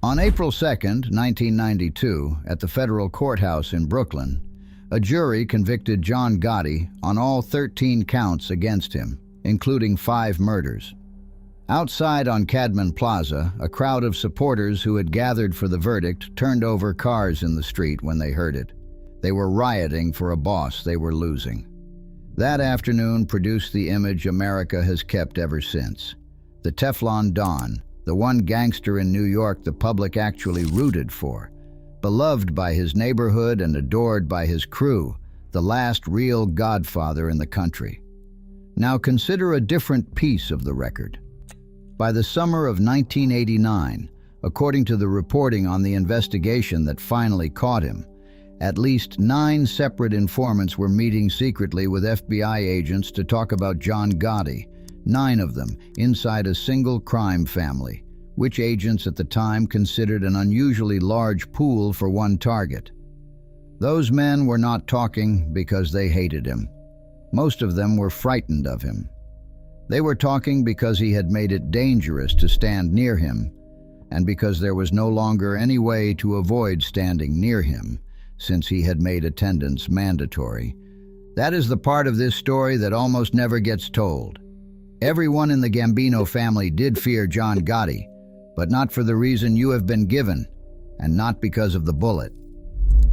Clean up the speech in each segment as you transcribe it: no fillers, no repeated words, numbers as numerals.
On April 2nd, 1992, at the federal courthouse in Brooklyn, a jury convicted John Gotti on all 13 counts against him, including 5 murders. Outside on Cadman Plaza, a crowd of supporters who had gathered for the verdict turned over cars in the street when they heard it. They were rioting for a boss they were losing. That afternoon produced the image America has kept ever since. The Teflon Don, the one gangster in New York the public actually rooted for, beloved by his neighborhood and adored by his crew, the last real godfather in the country. Now consider a different piece of the record. By the summer of 1989, according to the reporting on the investigation that finally caught him, at least 9 separate informants were meeting secretly with FBI agents to talk about John Gotti, 9 of them inside a single crime family, which agents at the time considered an unusually large pool for one target. Those men were not talking because they hated him. Most of them were frightened of him. They were talking because he had made it dangerous to stand near him, and because there was no longer any way to avoid standing near him, since he had made attendance mandatory. That is the part of this story that almost never gets told. Everyone in the Gambino family did fear John Gotti, but not for the reason you have been given, and not because of the bullet.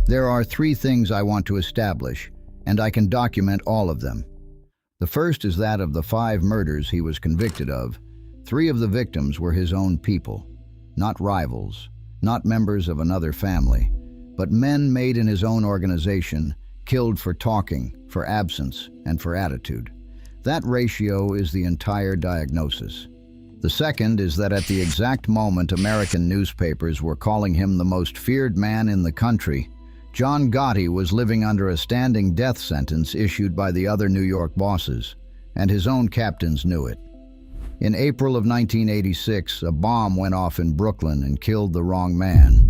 There are 3 things I want to establish, and I can document all of them. The first is that of the 5 murders he was convicted of, 3 of the victims were his own people, not rivals, not members of another family, but men made in his own organization, killed for talking, for absence, and for attitude. That ratio is the entire diagnosis. The second is that at the exact moment American newspapers were calling him the most feared man in the country, John Gotti was living under a standing death sentence issued by the other New York bosses, and his own captains knew it. In April of 1986, a bomb went off in Brooklyn and killed the wrong man.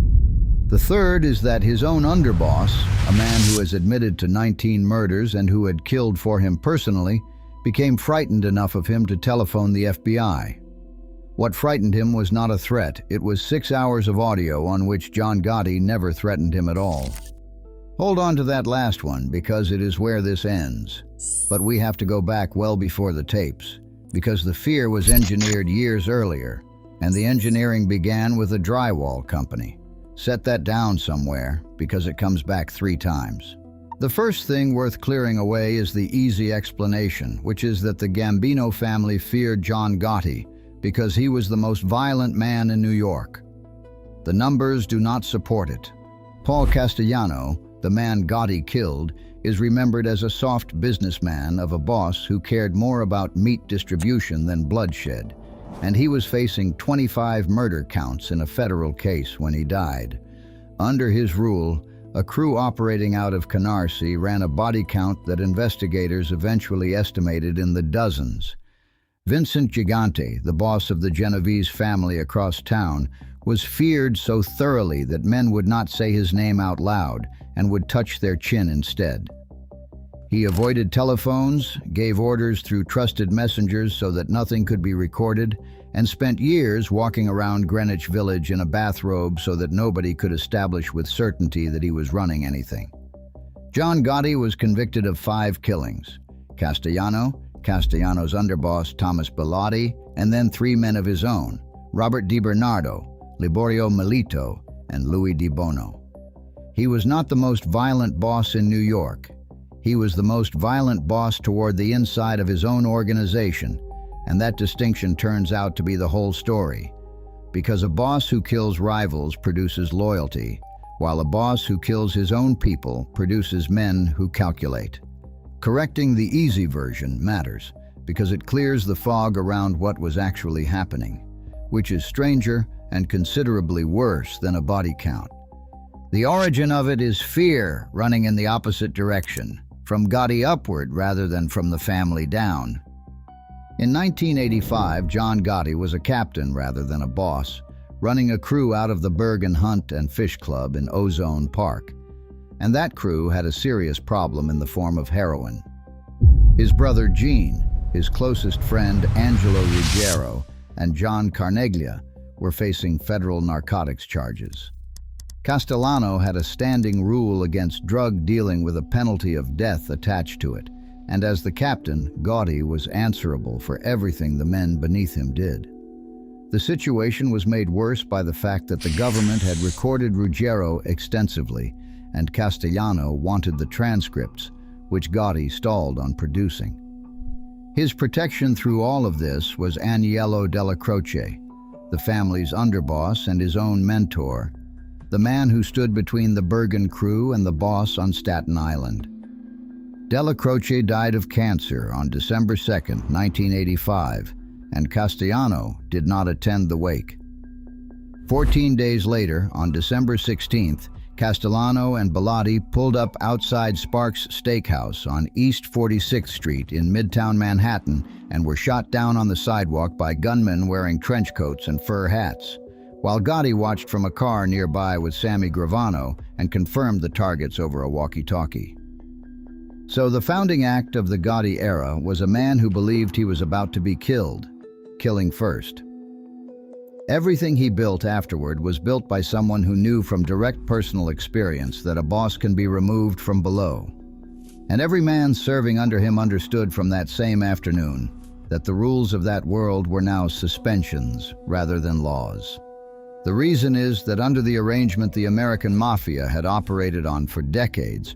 The third is that his own underboss, a man who has admitted to 19 murders and who had killed for him personally, became frightened enough of him to telephone the FBI. What frightened him was not a threat, it was 6 hours of audio on which John Gotti never threatened him at all. Hold on to that last one, because it is where this ends. But we have to go back well before the tapes, because the fear was engineered years earlier, and the engineering began with a drywall company. Set that down somewhere, because it comes back 3 times. The first thing worth clearing away is the easy explanation, which is that the Gambino family feared John Gotti because he was the most violent man in New York. The numbers do not support it. Paul Castellano, the man Gotti killed, is remembered as a soft businessman of a boss who cared more about meat distribution than bloodshed, and he was facing 25 murder counts in a federal case when he died. Under his rule, a crew operating out of Canarsie ran a body count that investigators eventually estimated in the dozens. Vincent Gigante, the boss of the Genovese family across town, was feared so thoroughly that men would not say his name out loud and would touch their chin instead. He avoided telephones, gave orders through trusted messengers so that nothing could be recorded, and spent years walking around Greenwich Village in a bathrobe so that nobody could establish with certainty that he was running anything. John Gotti was convicted of 5 killings: Castellano, Castellano's underboss Thomas Bellotti, and then 3 men of his own, Robert DiBernardo, Liborio Milito, and Louis Di Bono. He was not the most violent boss in New York. He was the most violent boss toward the inside of his own organization, and that distinction turns out to be the whole story. Because a boss who kills rivals produces loyalty, while a boss who kills his own people produces men who calculate. Correcting the easy version matters, because it clears the fog around what was actually happening, which is stranger and considerably worse than a body count. The origin of it is fear running in the opposite direction, from Gotti upward rather than from the family down. In 1985, John Gotti was a captain rather than a boss, running a crew out of the Bergen Hunt and Fish Club in Ozone Park. And that crew had a serious problem in the form of heroin. His brother Gene, his closest friend Angelo Ruggiero, and John Carneglia were facing federal narcotics charges. Castellano had a standing rule against drug dealing with a penalty of death attached to it, and as the captain, Gotti was answerable for everything the men beneath him did. The situation was made worse by the fact that the government had recorded Ruggiero extensively, and Castellano wanted the transcripts, which Gotti stalled on producing. His protection through all of this was Agnello della Croce, the family's underboss and his own mentor, the man who stood between the Bergen crew and the boss on Staten Island. Della Croce died of cancer on December 2, 1985, and Castellano did not attend the wake. 14 days later, on December 16th, Castellano and Bellotti pulled up outside Sparks Steakhouse on East 46th Street in Midtown Manhattan and were shot down on the sidewalk by gunmen wearing trench coats and fur hats, while Gotti watched from a car nearby with Sammy Gravano and confirmed the targets over a walkie-talkie. So the founding act of the Gotti era was a man who believed he was about to be killed, killing first. Everything he built afterward was built by someone who knew from direct personal experience that a boss can be removed from below. And every man serving under him understood from that same afternoon that the rules of that world were now suspensions rather than laws. The reason is that under the arrangement the American Mafia had operated on for decades,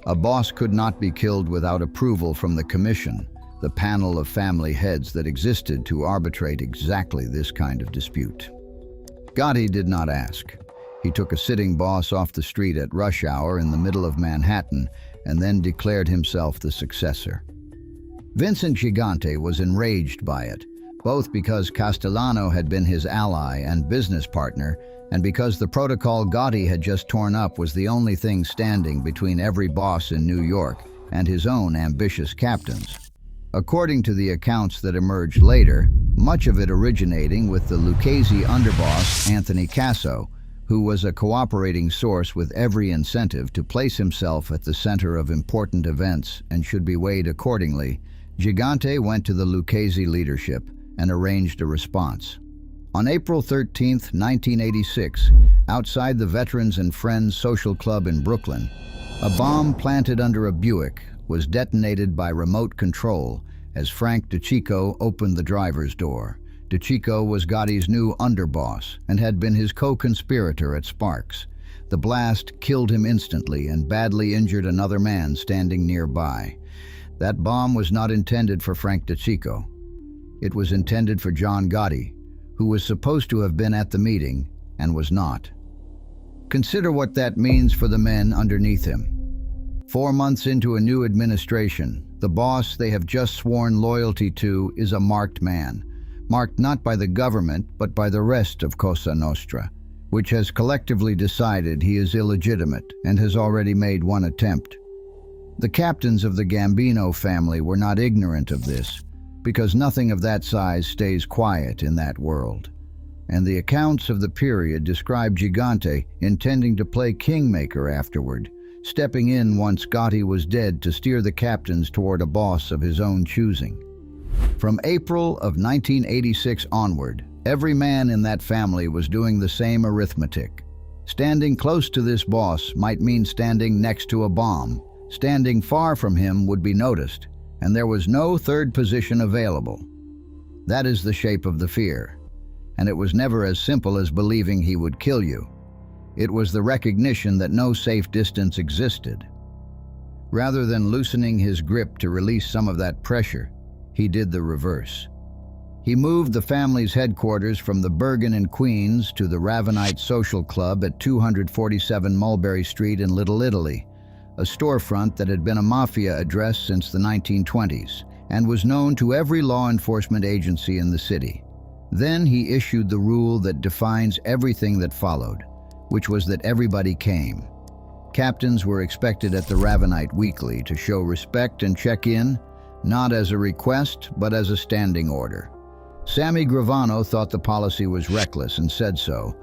a boss could not be killed without approval from the Commission, the panel of family heads that existed to arbitrate exactly this kind of dispute. Gotti did not ask. He took a sitting boss off the street at rush hour in the middle of Manhattan and then declared himself the successor. Vincent Gigante was enraged by it, both because Castellano had been his ally and business partner, and because the protocol Gotti had just torn up was the only thing standing between every boss in New York and his own ambitious captains. According to the accounts that emerged later, much of it originating with the Lucchese underboss Anthony Casso, who was a cooperating source with every incentive to place himself at the center of important events and should be weighed accordingly, Gigante went to the Lucchese leadership and arranged a response. On April 13, 1986, outside the Veterans and Friends Social Club in Brooklyn, a bomb planted under a Buick was detonated by remote control as Frank DeCicco opened the driver's door. DeCicco was Gotti's new underboss and had been his co-conspirator at Sparks. The blast killed him instantly and badly injured another man standing nearby. That bomb was not intended for Frank DeCicco. It was intended for John Gotti, who was supposed to have been at the meeting and was not. Consider what that means for the men underneath him. 4 months into a new administration, the boss they have just sworn loyalty to is a marked man, marked not by the government but by the rest of Cosa Nostra, which has collectively decided he is illegitimate and has already made one attempt. The captains of the Gambino family were not ignorant of this, because nothing of that size stays quiet in that world. And the accounts of the period describe Gigante intending to play kingmaker afterward, stepping in once Gotti was dead to steer the captains toward a boss of his own choosing. From April of 1986 onward, every man in that family was doing the same arithmetic. Standing close to this boss might mean standing next to a bomb. Standing far from him would be noticed, and there was no third position available. That is the shape of the fear, and it was never as simple as believing he would kill you. It was the recognition that no safe distance existed. Rather than loosening his grip to release some of that pressure, he did the reverse. He moved the family's headquarters from the Bergen in Queens to the Ravenite Social Club at 247 Mulberry Street in Little Italy, a storefront that had been a mafia address since the 1920s and was known to every law enforcement agency in the city. Then he issued the rule that defines everything that followed, which was that everybody came. Captains were expected at the Ravenite weekly to show respect and check in, not as a request, but as a standing order. Sammy Gravano thought the policy was reckless and said so,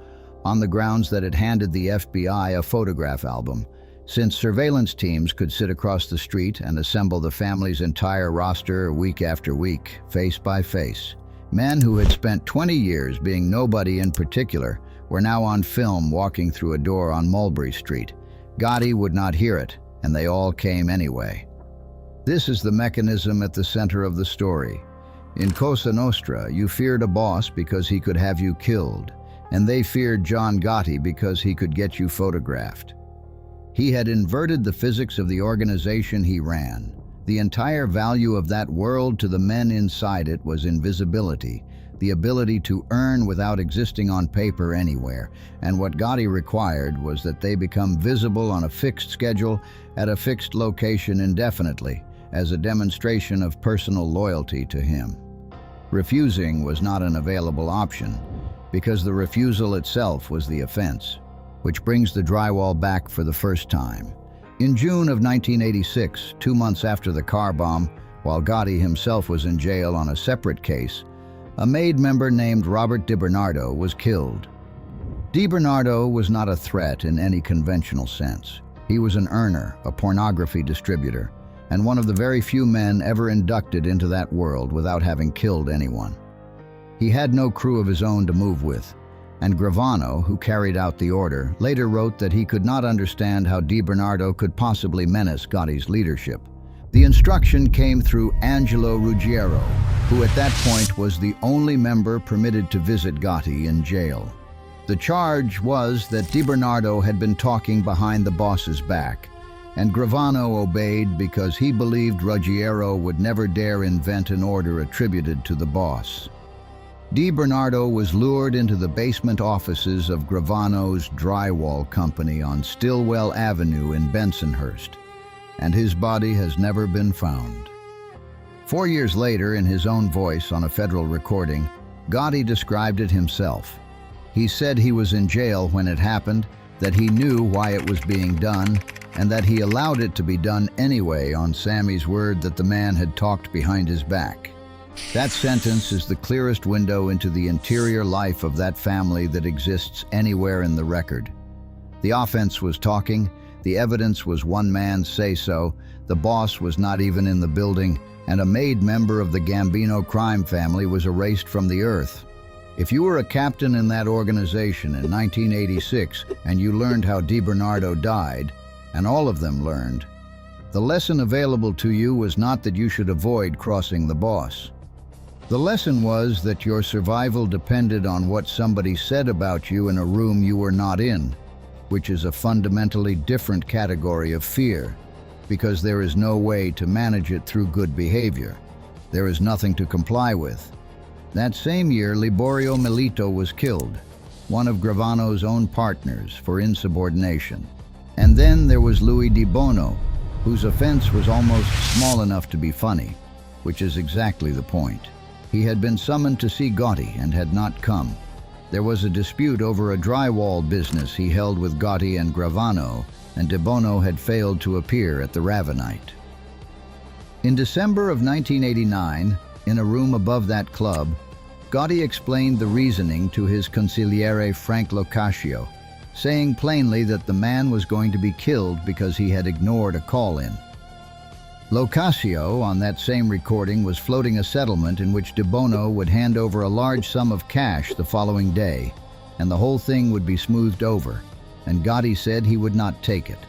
on the grounds that it handed the FBI a photograph album, since surveillance teams could sit across the street and assemble the family's entire roster week after week, face by face, Men who had spent 20 years being nobody in particular were now on film walking through a door on Mulberry Street. Gotti would not hear it, and they all came anyway. This is the mechanism at the center of the story. In Cosa Nostra, you feared a boss because he could have you killed, and they feared John Gotti because he could get you photographed. He had inverted the physics of the organization he ran. The entire value of that world to the men inside it was invisibility, the ability to earn without existing on paper anywhere, and what Gotti required was that they become visible on a fixed schedule at a fixed location indefinitely, as a demonstration of personal loyalty to him. Refusing was not an available option, because the refusal itself was the offense, which brings the drywall back for the first time. In June of 1986, 2 months after the car bomb, while Gotti himself was in jail on a separate case, a MAID member named Robert DiBernardo was killed. DiBernardo was not a threat in any conventional sense. He was an earner, a pornography distributor, and one of the very few men ever inducted into that world without having killed anyone. He had no crew of his own to move with, and Gravano, who carried out the order, later wrote that he could not understand how DiBernardo could possibly menace Gotti's leadership. The instruction came through Angelo Ruggiero, who at that point was the only member permitted to visit Gotti in jail. The charge was that DiBernardo had been talking behind the boss's back, and Gravano obeyed because he believed Ruggiero would never dare invent an order attributed to the boss. DiBernardo was lured into the basement offices of Gravano's drywall company on Stillwell Avenue in Bensonhurst, and his body has never been found. 4 years later, in his own voice on a federal recording, Gotti described it himself. He said he was in jail when it happened, that he knew why it was being done, and that he allowed it to be done anyway on Sammy's word that the man had talked behind his back. That sentence is the clearest window into the interior life of that family that exists anywhere in the record. The offense was talking, the evidence was one man's say-so, the boss was not even in the building, and a MAID member of the Gambino crime family was erased from the earth. If you were a captain in that organization in 1986 and you learned how DiBernardo died, and all of them learned, the lesson available to you was not that you should avoid crossing the boss. The lesson was that your survival depended on what somebody said about you in a room you were not in, which is a fundamentally different category of fear, because there is no way to manage it through good behavior. There is nothing to comply with. That same year, Liborio Milito was killed, one of Gravano's own partners, for insubordination. And then there was Louis Di Bono, whose offense was almost small enough to be funny, which is exactly the point. He had been summoned to see Gotti and had not come. There was a dispute over a drywall business he held with Gotti and Gravano, and Di Bono had failed to appear at the Ravenite. In December of 1989, in a room above that club, Gotti explained the reasoning to his consigliere Frank Locascio, saying plainly that the man was going to be killed because he had ignored a call-in. Locascio, on that same recording, was floating a settlement in which Di Bono would hand over a large sum of cash the following day, and the whole thing would be smoothed over, and Gotti said he would not take it.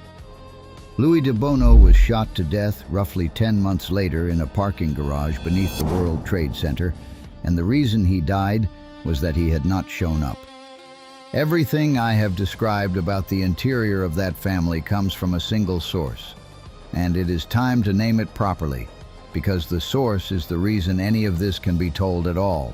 Louis Di Bono was shot to death roughly 10 months later in a parking garage beneath the World Trade Center, and the reason he died was that he had not shown up. Everything I have described about the interior of that family comes from a single source, and it is time to name it properly, because the source is the reason any of this can be told at all.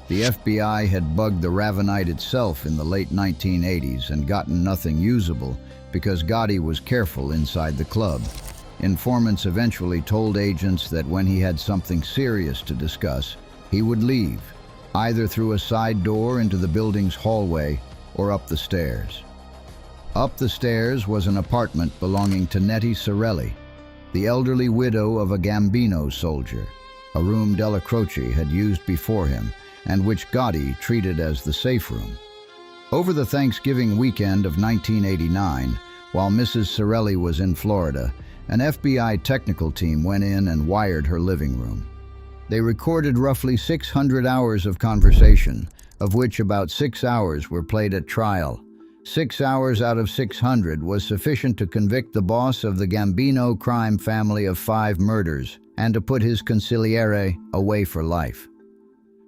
The FBI had bugged the Ravenite itself in the late 1980s and gotten nothing usable because Gotti was careful inside the club. Informants eventually told agents that when he had something serious to discuss, he would leave, either through a side door into the building's hallway or up the stairs. Up the stairs was an apartment belonging to Nettie Sorelli, the elderly widow of a Gambino soldier, a room Della Croce had used before him, and which Gotti treated as the safe room. Over the Thanksgiving weekend of 1989, while Mrs. Sorelli was in Florida, an FBI technical team went in and wired her living room. They recorded roughly 600 hours of conversation, of which about 6 hours were played at trial. 6 hours out of 600 was sufficient to convict the boss of the Gambino crime family of 5 murders and to put his consigliere away for life.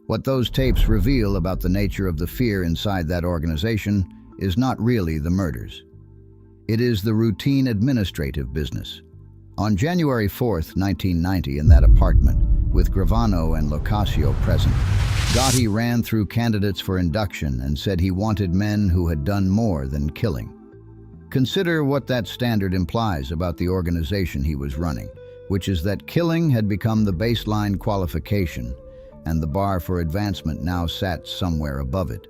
What those tapes reveal about the nature of the fear inside that organization is not really the murders. It is the routine administrative business. On January 4th, 1990, in that apartment, with Gravano and Locascio present, Gotti ran through candidates for induction and said he wanted men who had done more than killing. Consider what that standard implies about the organization he was running, which is that killing had become the baseline qualification, and the bar for advancement now sat somewhere above it.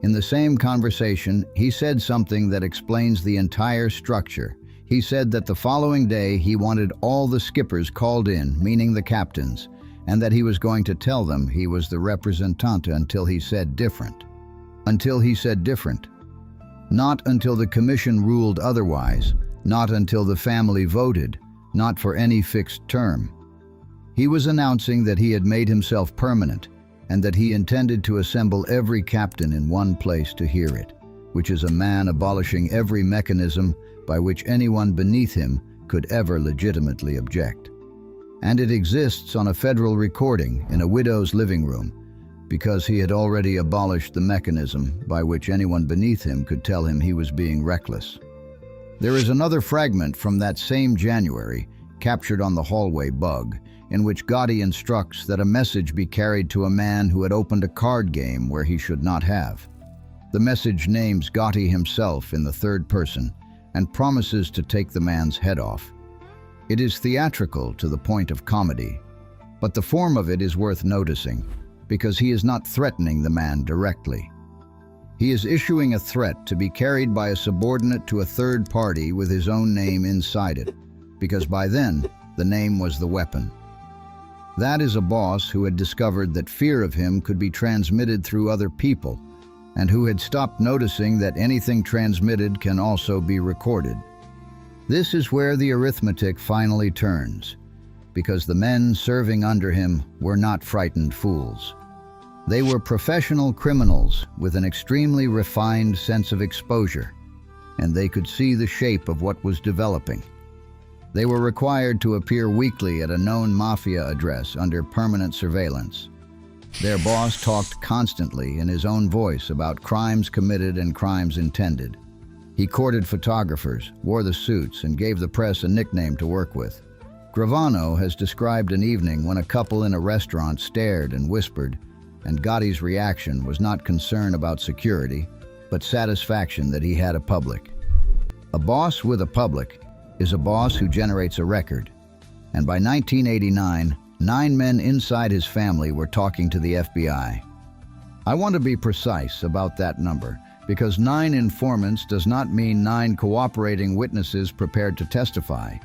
In the same conversation, he said something that explains the entire structure. He said that the following day he wanted all the skippers called in, meaning the captains, and that he was going to tell them he was the representante until he said different. Until he said different. Not until the commission ruled otherwise, not until the family voted, not for any fixed term. He was announcing that he had made himself permanent, and that he intended to assemble every captain in one place to hear it, which is a man abolishing every mechanism by which anyone beneath him could ever legitimately object. And it exists on a federal recording in a widow's living room, because he had already abolished the mechanism by which anyone beneath him could tell him he was being reckless. There is another fragment from that same January, captured on the hallway bug, in which Gotti instructs that a message be carried to a man who had opened a card game where he should not have. The message names Gotti himself in the third person and promises to take the man's head off. It is theatrical to the point of comedy, but the form of it is worth noticing, because he is not threatening the man directly. He is issuing a threat to be carried by a subordinate to a third party with his own name inside it, because by then, the name was the weapon. That is a boss who had discovered that fear of him could be transmitted through other people, and who had stopped noticing that anything transmitted can also be recorded. This is where the arithmetic finally turns, because the men serving under him were not frightened fools. They were professional criminals with an extremely refined sense of exposure, and they could see the shape of what was developing. They were required to appear weekly at a known Mafia address under permanent surveillance. Their boss talked constantly in his own voice about crimes committed and crimes intended. He courted photographers, wore the suits, and gave the press a nickname to work with. Gravano has described an evening when a couple in a restaurant stared and whispered, and Gotti's reaction was not concern about security, but satisfaction that he had a public. A boss with a public is a boss who generates a record, and by 1989, 9 men inside his family were talking to the FBI. I want to be precise about that number, because 9 informants does not mean 9 cooperating witnesses prepared to testify.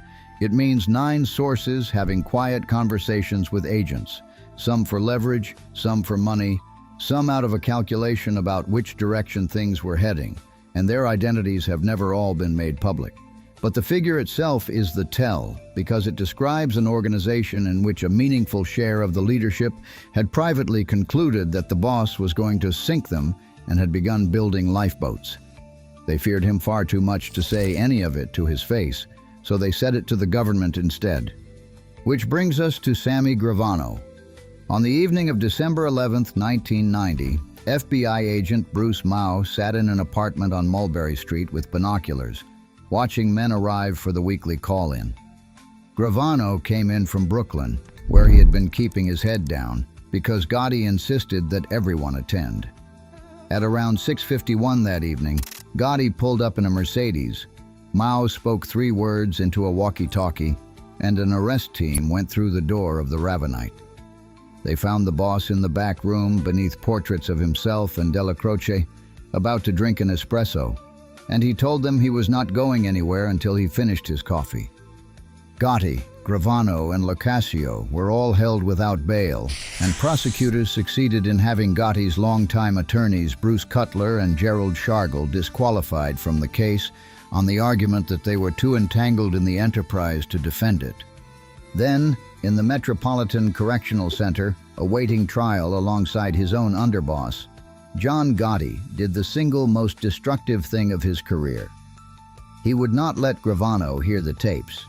It means 9 sources having quiet conversations with agents, some for leverage, some for money, some out of a calculation about which direction things were heading, and their identities have never all been made public. But the figure itself is the tell, because it describes an organization in which a meaningful share of the leadership had privately concluded that the boss was going to sink them and had begun building lifeboats. They feared him far too much to say any of it to his face, so they said it to the government instead. Which brings us to Sammy Gravano. On the evening of December 11th, 1990, FBI agent Bruce Mao sat in an apartment on Mulberry Street with binoculars, watching men arrive for the weekly call-in. Gravano came in from Brooklyn, where he had been keeping his head down, because Gotti insisted that everyone attend. At around 6:51 that evening, Gotti pulled up in a Mercedes. Mao spoke 3 words into a walkie-talkie, and an arrest team went through the door of the Ravenite. They found the boss in the back room beneath portraits of himself and Della Croce, about to drink an espresso, and he told them he was not going anywhere until he finished his coffee. Gotti, Gravano, and Locascio were all held without bail, and prosecutors succeeded in having Gotti's longtime attorneys Bruce Cutler and Gerald Shargle disqualified from the case on the argument that they were too entangled in the enterprise to defend it. Then, in the Metropolitan Correctional Center, awaiting trial alongside his own underboss, John Gotti did the single most destructive thing of his career. He would not let Gravano hear the tapes.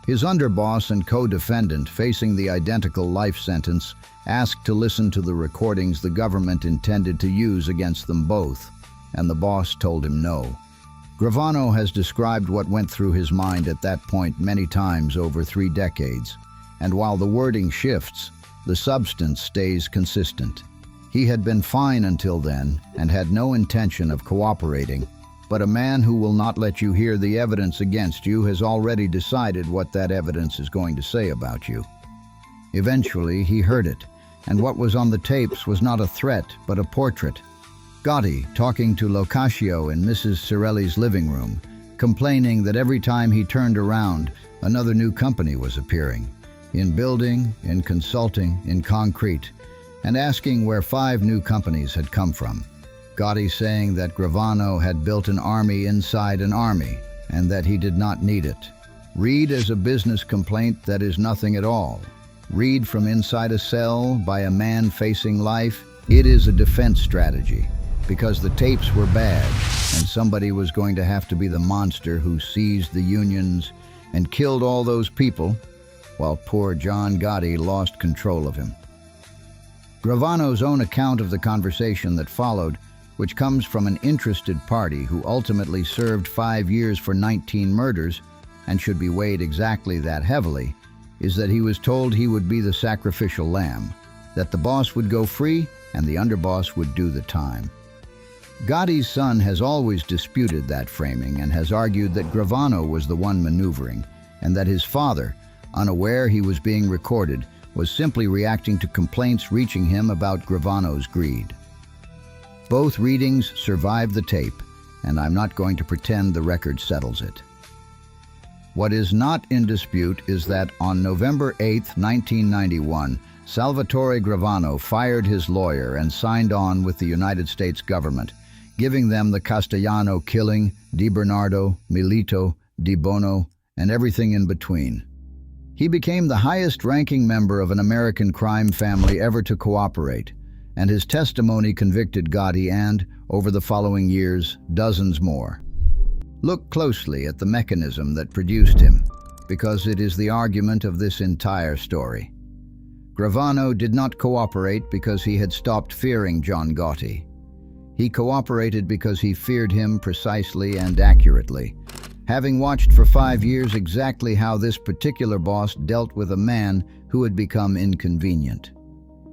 His underboss and co-defendant, facing the identical life sentence, asked to listen to the recordings the government intended to use against them both, and the boss told him no. Gravano has described what went through his mind at that point many times over 3 decades, and while the wording shifts, the substance stays consistent. He had been fine until then and had no intention of cooperating, but a man who will not let you hear the evidence against you has already decided what that evidence is going to say about you. Eventually, he heard it, and what was on the tapes was not a threat, but a portrait. Gotti talking to Locascio in Mrs. Cirelli's living room, complaining that every time he turned around, another new company was appearing, in building, in consulting, in concrete, and asking where 5 new companies had come from. Gotti saying that Gravano had built an army inside an army, and that he did not need it. Read as a business complaint that is nothing at all. Read from inside a cell by a man facing life, it is a defense strategy, because the tapes were bad, and somebody was going to have to be the monster who seized the unions and killed all those people, while poor John Gotti lost control of him. Gravano's own account of the conversation that followed, which comes from an interested party who ultimately served 5 years for 19 murders and should be weighed exactly that heavily, is that he was told he would be the sacrificial lamb, that the boss would go free and the underboss would do the time. Gotti's son has always disputed that framing and has argued that Gravano was the one maneuvering, and that his father, unaware he was being recorded, was simply reacting to complaints reaching him about Gravano's greed. Both readings survive the tape, and I'm not going to pretend the record settles it. What is not in dispute is that on November 8, 1991, Salvatore Gravano fired his lawyer and signed on with the United States government, giving them the Castellano killing, Di Bernardo, Milito, Di Bono, and everything in between. He became the highest-ranking member of an American crime family ever to cooperate, and his testimony convicted Gotti and, over the following years, dozens more. Look closely at the mechanism that produced him, because it is the argument of this entire story. Gravano did not cooperate because he had stopped fearing John Gotti. He cooperated because he feared him precisely and accurately, having watched for 5 years exactly how this particular boss dealt with a man who had become inconvenient.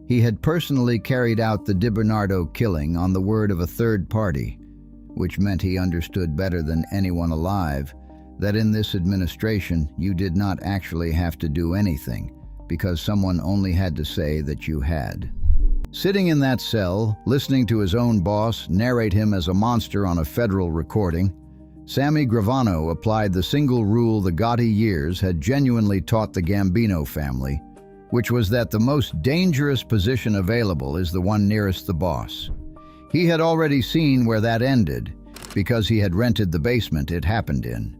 He had personally carried out the Di Bernardo killing on the word of a third party, which meant he understood better than anyone alive that in this administration you did not actually have to do anything, because someone only had to say that you had. Sitting in that cell, listening to his own boss narrate him as a monster on a federal recording, Sammy Gravano applied the single rule the Gotti years had genuinely taught the Gambino family, which was that the most dangerous position available is the one nearest the boss. He had already seen where that ended, because he had rented the basement it happened in.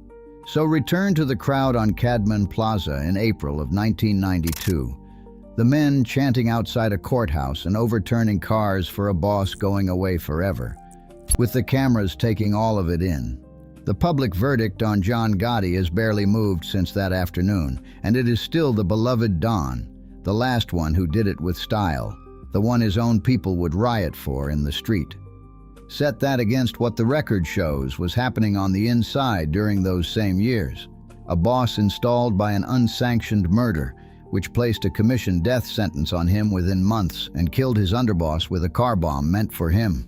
So returned to the crowd on Cadman Plaza in April of 1992, the men chanting outside a courthouse and overturning cars for a boss going away forever, with the cameras taking all of it in. The public verdict on John Gotti has barely moved since that afternoon, and it is still the beloved Don, the last one who did it with style, the one his own people would riot for in the street. Set that against what the record shows was happening on the inside during those same years. A boss installed by an unsanctioned murder, which placed a commissioned death sentence on him within months and killed his underboss with a car bomb meant for him.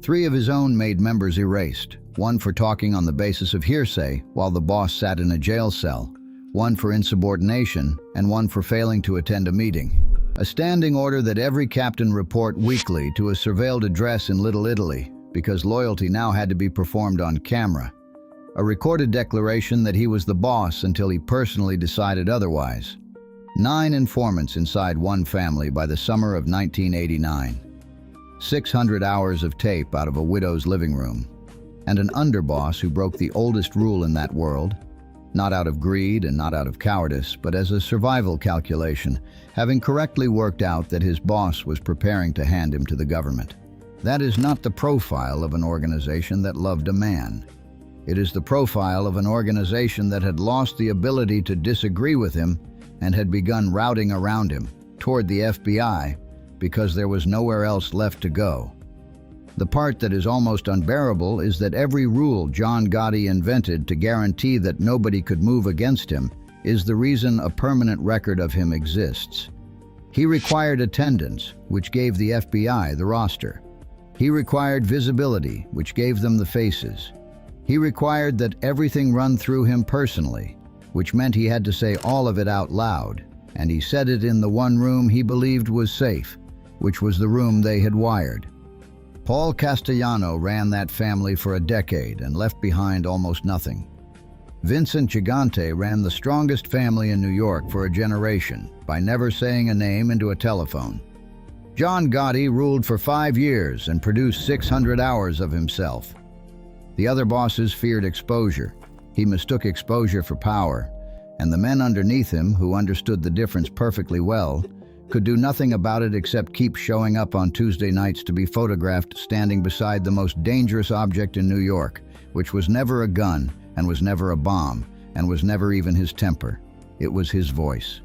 3 of his own made members erased, 1 for talking on the basis of hearsay while the boss sat in a jail cell, 1 for insubordination, and 1 for failing to attend a meeting. A standing order that every captain report weekly to a surveilled address in Little Italy, because loyalty now had to be performed on camera. A recorded declaration that he was the boss until he personally decided otherwise. 9 informants inside one family by the summer of 1989. 600 hours of tape out of a widow's living room. And an underboss who broke the oldest rule in that world: not out of greed and not out of cowardice, but as a survival calculation, having correctly worked out that his boss was preparing to hand him to the government. That is not the profile of an organization that loved a man. It is the profile of an organization that had lost the ability to disagree with him and had begun routing around him toward the FBI because there was nowhere else left to go. The part that is almost unbearable is that every rule John Gotti invented to guarantee that nobody could move against him is the reason a permanent record of him exists. He required attendance, which gave the FBI the roster. He required visibility, which gave them the faces. He required that everything run through him personally, which meant he had to say all of it out loud, and he said it in the one room he believed was safe, which was the room they had wired. Paul Castellano ran that family for a decade and left behind almost nothing. Vincent Gigante ran the strongest family in New York for a generation by never saying a name into a telephone. John Gotti ruled for 5 years and produced 600 hours of himself. The other bosses feared exposure. He mistook exposure for power, and the men underneath him, who understood the difference perfectly well, could do nothing about it except keep showing up on Tuesday nights to be photographed standing beside the most dangerous object in New York, which was never a gun and was never a bomb and was never even his temper. It was his voice.